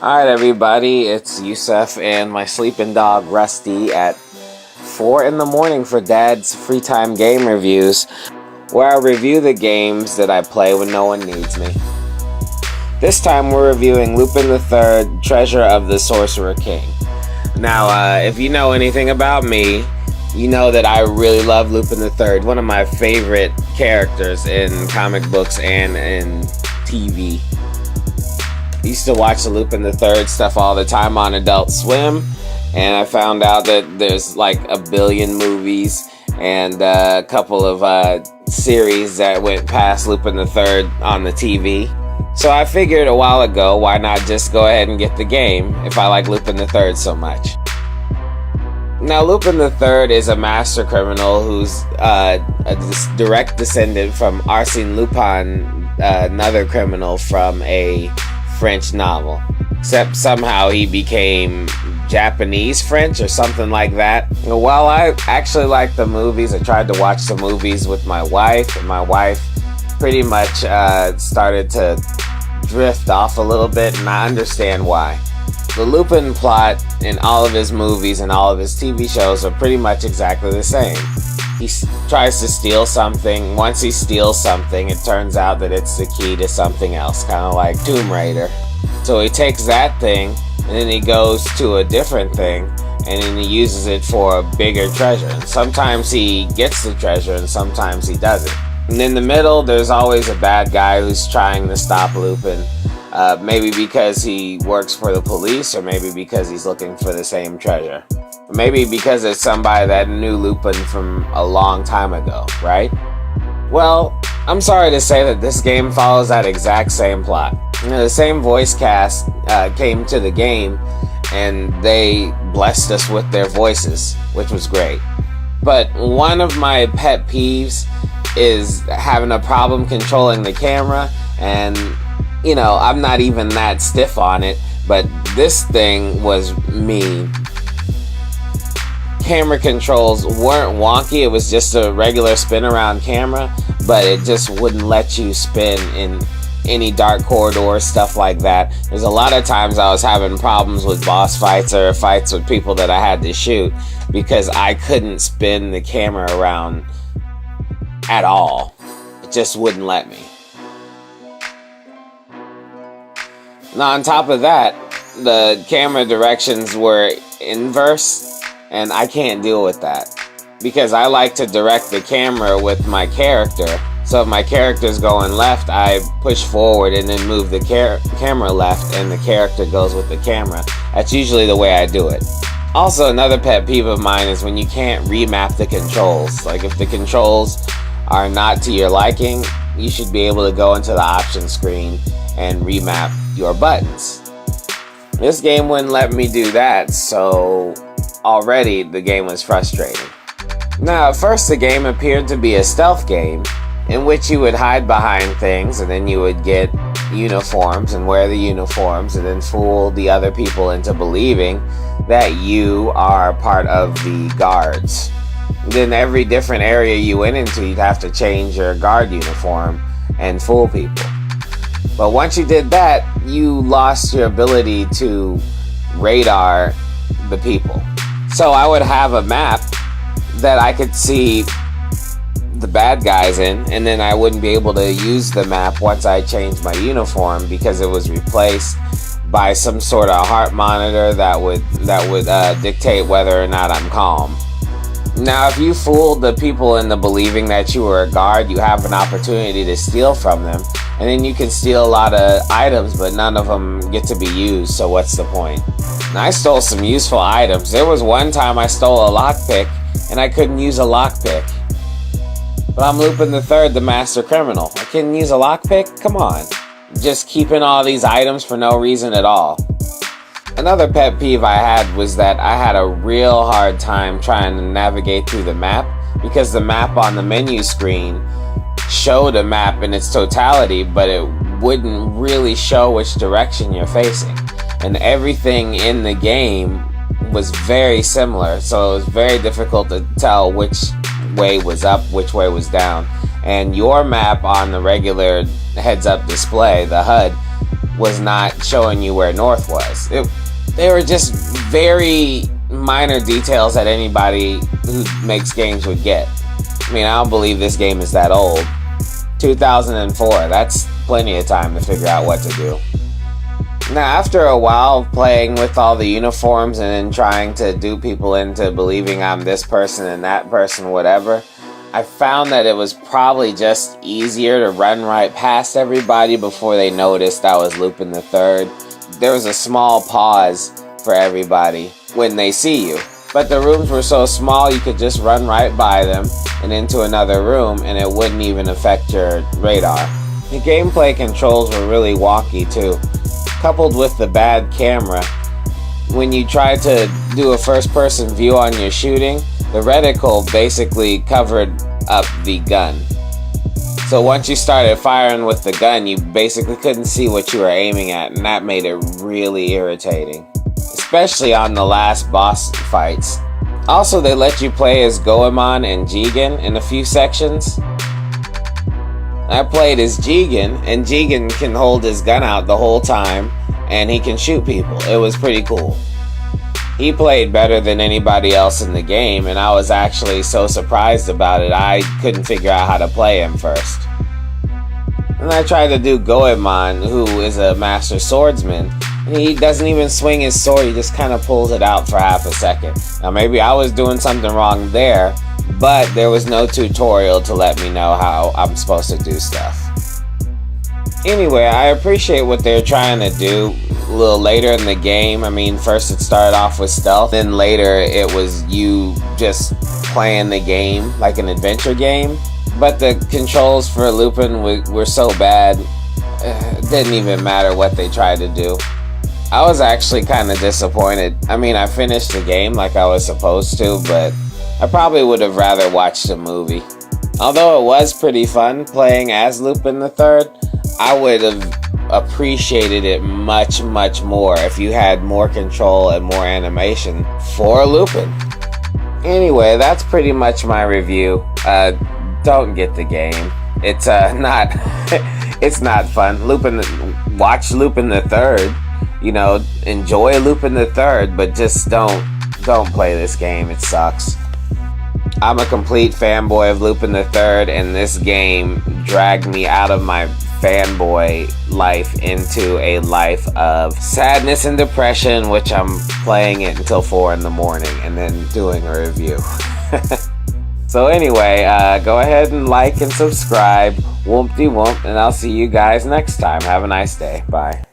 Alright everybody, it's Yusuf and my sleeping dog Rusty at 4 in the morning for Dad's free time game reviews, where I review the games that I play when no one needs me. This time we're reviewing Lupin the Treasure of the Sorcerer King. Now, if you know anything about me, you know that I really love Lupin the one of my favorite characters in comic books and in TV. I used to watch the Lupin the stuff all the time on Adult Swim, and I found out that there's like a billion movies and a couple of series that went past Lupin the on the TV. So I figured a while ago, why not just go ahead and get the game if I like Lupin the so much. Now, Lupin the is a master criminal who's a direct descendant from Arsène Lupin, another criminal from a French novel. Except somehow he became Japanese French or something like that. While I actually like the movies, I tried to watch the movies with my wife, and my wife pretty much started to drift off a little bit, and I understand why. The Lupin plot in all of his movies and all of his TV shows are pretty much exactly the same. He tries to steal something. Once he steals something, it turns out that it's the key to something else, kind of like Tomb Raider. So he takes that thing, and then he goes to a different thing, and then he uses it for a bigger treasure. And sometimes he gets the treasure, and sometimes he doesn't. And in the middle, there's always a bad guy who's trying to stop Lupin. Maybe because he works for the police, or maybe because he's looking for the same treasure. Or maybe because it's somebody that knew Lupin from a long time ago, right? Well, I'm sorry to say that this game follows that exact same plot. The same voice cast came to the game, and they blessed us with their voices, which was great. But one of my pet peeves is having a problem controlling the camera, and you know, I'm not even that stiff on it, but this thing was mean. Camera controls weren't wonky, it was just a regular spin around camera, but it just wouldn't let you spin in any dark corridors, stuff like that. There's a lot of times I was having problems with boss fights or fights with people that I had to shoot because I couldn't spin the camera around at all. It just wouldn't let me. Now, on top of that, the camera directions were inverse, and I can't deal with that because I like to direct the camera with my character. So if my character's going left, I push forward and then move the camera left, and the character goes with the camera. That's usually the way I do it. Also, another pet peeve of mine is when you can't remap the controls. Like, if the controls are not to your liking, you should be able to go into the options screen and remap your buttons. This game wouldn't let me do that, so already the game was frustrating. Now, at first the game appeared to be a stealth game in which you would hide behind things, and then you would get uniforms and wear the uniforms and then fool the other people into believing that you are part of the guards. Then every different area you went into, you'd have to change your guard uniform and fool people. But once you did that, you lost your ability to radar the people. So I would have a map that I could see the bad guys in, and then I wouldn't be able to use the map once I changed my uniform because it was replaced by some sort of heart monitor that would dictate whether or not I'm calm. Now, if you fooled the people into believing that you were a guard, you have an opportunity to steal from them. And then you can steal a lot of items, but none of them get to be used, so what's the point? And I stole some useful items. There was one time I stole a lockpick, and I couldn't use a lockpick. But I'm Lupin the master criminal. I couldn't use a lockpick? Come on. Just keeping all these items for no reason at all. Another pet peeve I had was that I had a real hard time trying to navigate through the map because the map on the menu screen showed a map in its totality, but it wouldn't really show which direction you're facing. And everything in the game was very similar, so it was very difficult to tell which way was up, which way was down. And your map on the regular heads-up display, the HUD, was not showing you where north was. They were just very minor details that anybody who makes games would get. I mean, I don't believe this game is that old. 2004, that's plenty of time to figure out what to do. Now, after a while of playing with all the uniforms and then trying to dupe people into believing I'm this person and that person, whatever, I found that it was probably just easier to run right past everybody before they noticed I was Lupin the Third. There was a small pause for everybody when they see you. But the rooms were so small you could just run right by them and into another room and it wouldn't even affect your radar. The gameplay controls were really wonky too. Coupled with the bad camera, when you try to do a first-person view on your shooting, the reticle basically covered up the gun. So once you started firing with the gun, you basically couldn't see what you were aiming at, and that made it really irritating. Especially on the last boss fights. Also, they let you play as Goeman and Jigen in a few sections. I played as Jigen, and Jigen can hold his gun out the whole time, and he can shoot people. It was pretty cool. He played better than anybody else in the game, and I was actually so surprised about it, I couldn't figure out how to play him first. And I tried to do Goeman, who is a master swordsman, and he doesn't even swing his sword, he just kind of pulls it out for half a second. Now maybe I was doing something wrong there, but there was no tutorial to let me know how I'm supposed to do stuff. Anyway, I appreciate what they're trying to do a little later in the game. I mean, first it started off with stealth, then later it was you just playing the game like an adventure game. But the controls for Lupin were so bad, it didn't even matter what they tried to do. I was actually kind of disappointed. I mean, I finished the game like I was supposed to, but I probably would have rather watched a movie. Although it was pretty fun playing as Lupin the Third, I would have appreciated it much, much more if you had more control and more animation for Lupin. Anyway, that's pretty much my review. Don't get the game. It's not it's not fun. Watch Lupin the Third. You know, enjoy Lupin the Third, but just don't play this game. It sucks. I'm a complete fanboy of Lupin the Third, and this game dragged me out of my fanboy life into a life of sadness and depression, which I'm playing it until 4 in the morning and then doing a review. So anyway, go ahead and like and subscribe. Whoop-de-whoop, and I'll see you guys next time. Have a nice day. Bye.